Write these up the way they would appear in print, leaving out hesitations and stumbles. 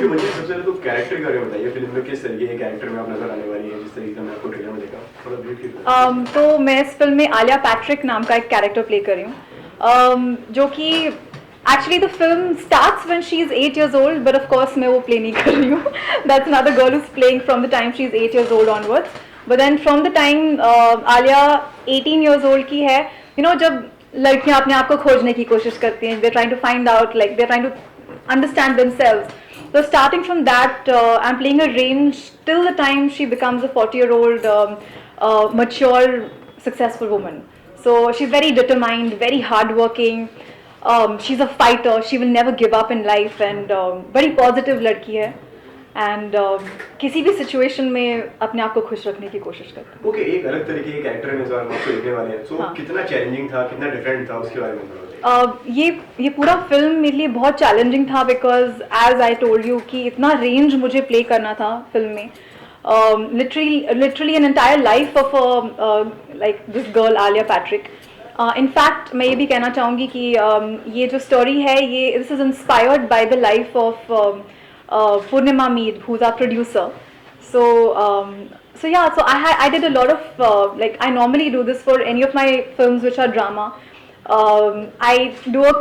Okay, मुझे सबसे पहले तो कैरेक्टर के बारे में बताइए, फिल्म में किस तरीके के कैरेक्टर में आप नजर आने वाली है, जिस तरीके से मैं आपको ट्रेलर में देखा, थोड़ा ब्रीफली। तो मैं इस फिल्म में आलिया पैट्रिक नाम का एक कैरेक्टर प्ले कर रही हूँ, जो कि actually the film starts when she is 8 years old, but of course मैं वो प्ले नहीं कर रही हूँ. That's another girl is playing from the time she is 8 years old onwards. But then from the time Alia 18 years old की है, जब लड़कियां अपने आप को खोजने की कोशिश करती हैं, they trying to find out, like they trying to understand themselves. So starting from that, I'm playing a range till the time she becomes a 40-year-old mature, successful woman. So she's very determined, very hardworking. She's a fighter. She will never give up in life, and very positive लड़की है. And किसी भी situation में अपने आप को खुश रखने की कोशिश करती है. Okay, एक अलग तरीके के कैरेक्टर में जो आप आपको देखने वाले हैं, so कितना चैलेंजिंग था, कितना डिफरेंट था, उसके बारे में बताइए. ये पूरा फिल्म मेरे लिए बहुत चैलेंजिंग था, because as I told you कि इतना रेंज मुझे प्ले करना था फिल्म में. Literally an entire life of like this girl Alia Patrick. In fact मैं ये भी कहना चाहूँगी कि ये जो स्टोरी है, ये this is inspired by the life of Purnima Mir, who is our producer. So yeah, so I did a lot of like I normally do this for any of my films which are drama. I do a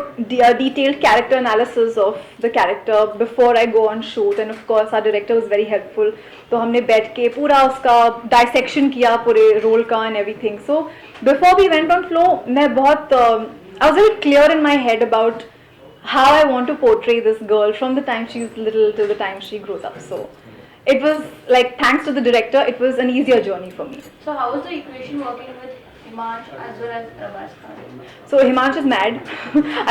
detailed character analysis of the character before I go on shoot, and of course our director was very helpful. तो हमने बैठ के पूरा उसका dissection किया पूरे role का and everything. So before we went on flow, मैं बहुत I was very clear in my head about how I want to portray this girl from the time she's little till the time she grows up. So it was like, thanks to the director, it was an easier journey for me. So how is the equation working with Himansh as well as Prabhas Khan? So Himansh is mad.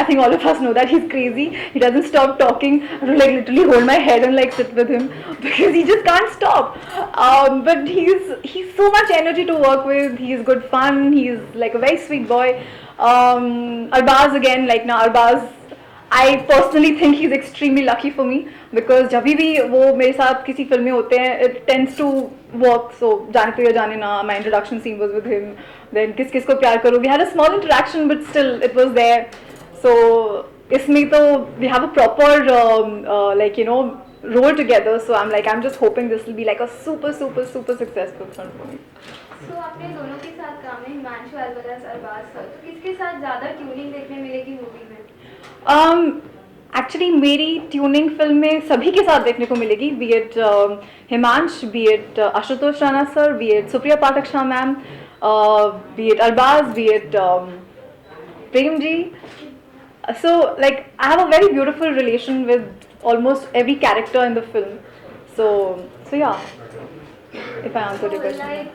I think all of us know that he's crazy. He doesn't stop talking. I have to like literally hold my head and like sit with him because he just can't stop. But he's so much energy to work with. He's good fun. He's like a very sweet boy. Arbaz again, like now Arbaz, I personally think he's extremely lucky for me because जब भी वो मेरे साथ किसी film में होते हैं, it tends to work. So जाने तो या जाने ना, my introduction scene was with him. Then किस को प्यार करो, we had a small interaction but still it was there. So इसमें तो we have a proper like role together. So I'm just hoping this will be like a super successful film for me. So आपने दोनों के साथ काम है, Himanshu as well as Arbaz sir, तो किसके साथ ज़्यादा ट्यूनिंग देखने मिलेगी मूवी में? एक्चुअली मेरी ट्यूनिंग फिल्म में सभी के साथ देखने को मिलेगी, be it Himansh, be it Ashutosh Rana sir, be it Supriya Pathak Shah ma'am, be it Arbaaz, be it Prem ji. So like I have a very beautiful relation with almost every character in the film. So ya, if I answered your question. Like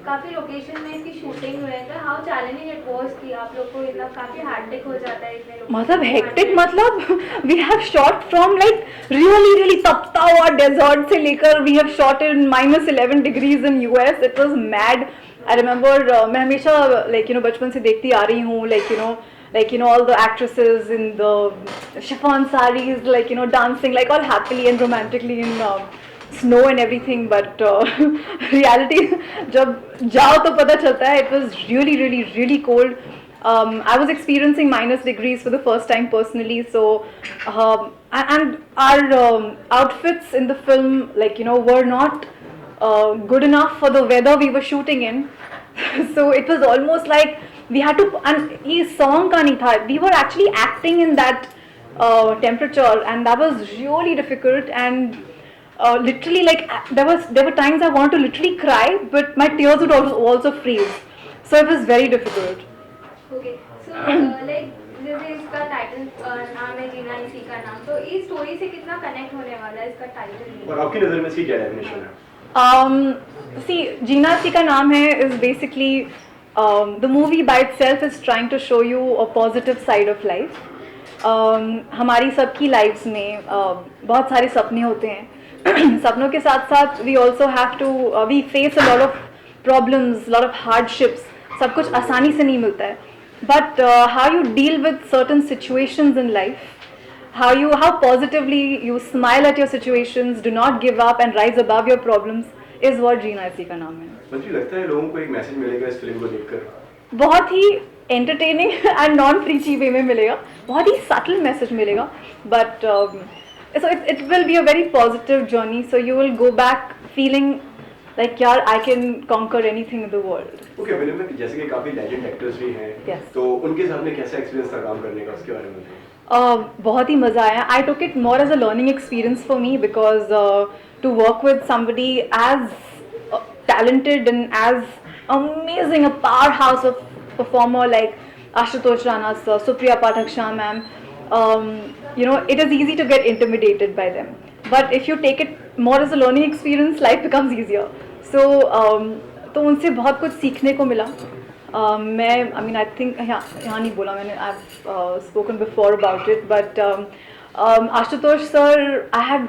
काफी location में इसकी shooting हुई है, how challenging it was कि आप लोग को इतना काफी हेक्टिक हो जाता है इतने लोग. मतलब हेक्टिक मतलब we have shot from like really तपता हुआ डेजर्ट से लेकर we have shot in -11 degrees in US. It was mad. I remember मैं हमेशा like बचपन से देखती आ रही हूँ, like all the actresses in the chiffon sarees, like dancing like all happily and romantically in snow and everything, but reality जब जाओ तो पता चलता है it was really cold. I was experiencing -degrees for the first time personally. So and our outfits in the film were not good enough for the weather we were shooting in. So it was almost like we had to, and ये song का नहीं था, we were actually acting in that temperature, and that was really difficult. And literally like there were times I wanted to literally cry, but my tears would also freeze. So it was very difficult. Okay, so like जैसे इसका title नाम है जीना इसी का नाम, तो इस story से कितना कनेक्ट होने वाला है इसका टाइटल? और आपकी नज़र में इसकी क्या डेफिनेशन है? See, जीना इसी का नाम है is basically the movie by itself is trying to show you a positive side of life. हमारी सबकी लाइफ्स में बहुत सारे सपने होते हैं. सपनों के साथ साथ we also have to we face a lot of problems, lot of hardships. सब कुछ आसानी से नहीं मिलता है, but how you deal with certain situations in life, how positively you smile at your situations, do not give up and rise above your problems is what जीना इसी का नाम है. मुझे लगता है लोगों को एक मैसेज मिलेगा इस फिल्म को देखकर. बहुत ही एंटरटेनिंग एंड नॉन प्रीची वे में मिलेगा, बहुत ही सटल मैसेज मिलेगा, but so it will be a very positive journey. So you will go back feeling like, यार, I can conquer anything in the world. Okay, film में जैसे कि काफी लेजेंड एक्टर्स भी हैं, Yes. तो उनके साथ में कैसा एक्सपीरियंस था काम करने का, उसके बारे में बताइए। बहुत ही मज़ा आया. I took it more as a learning experience for me because to work with somebody as talented and as amazing, a powerhouse of performer like Ashutosh Rana sir, Supriya Pathak Shah ma'am, you know, it is easy to get intimidated by them. But if you take it more as a learning experience, life becomes easier. So तो उनसे बहुत कुछ सीखने को मिला. मैं, I mean, I think यहाँ नहीं बोला मैंने, I've spoken before about it, but Ashutosh sir, I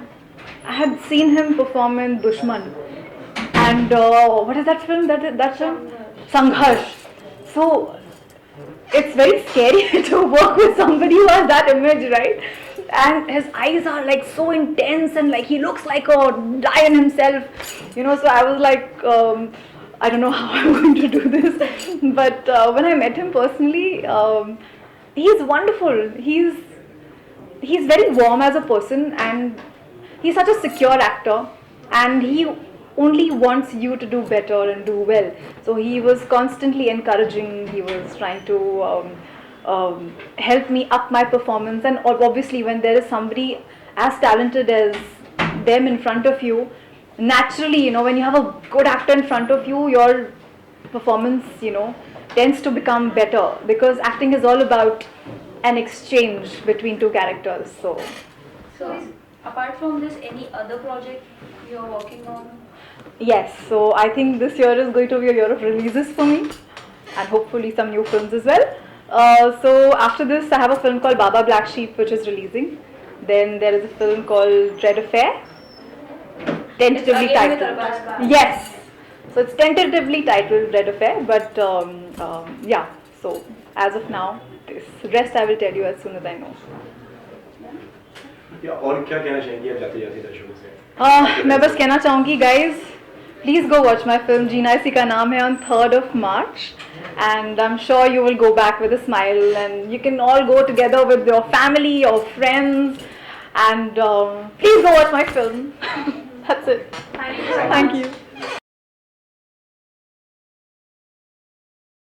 had seen him perform in Dushman, and what is that film? That film? Sangharsh. So it's very scary to work with somebody who has that image, right? And his eyes are like so intense, and like he looks like a lion himself, you know. So I was like, I don't know how I'm going to do this. But when I met him personally, he's wonderful. He's very warm as a person, and he's such a secure actor, and he only wants you to do better and do well. So he was constantly encouraging. He was trying to help me up my performance. And obviously, when there is somebody as talented as them in front of you, naturally, you know, when you have a good actor in front of you, your performance, you know, tends to become better, because acting is all about an exchange between two characters. So apart from this, any other project you're working on? yes, so I think this year is going to be a year of releases for me, and hopefully some new films as well. So after this, I have a film called Baba Black Sheep, which is releasing. Then there is a film called Dread Affair, tentatively It's again with titled. Arbaaz Khan. Yes, so it's tentatively titled Dread Affair, but yeah. So as of now, this rest I will tell you as soon as I know. या और क्या कहना चाहेंगे आप जाते जाते दर्शकों से? मैं बस कहना चाहूँगी, guys, please go watch my film जीना इसी का नाम है on 3rd of March, and I'm sure you will go back with a smile, and you can all go together with your family or friends, and please go watch my film. That's it. Thank you so much. Thank you.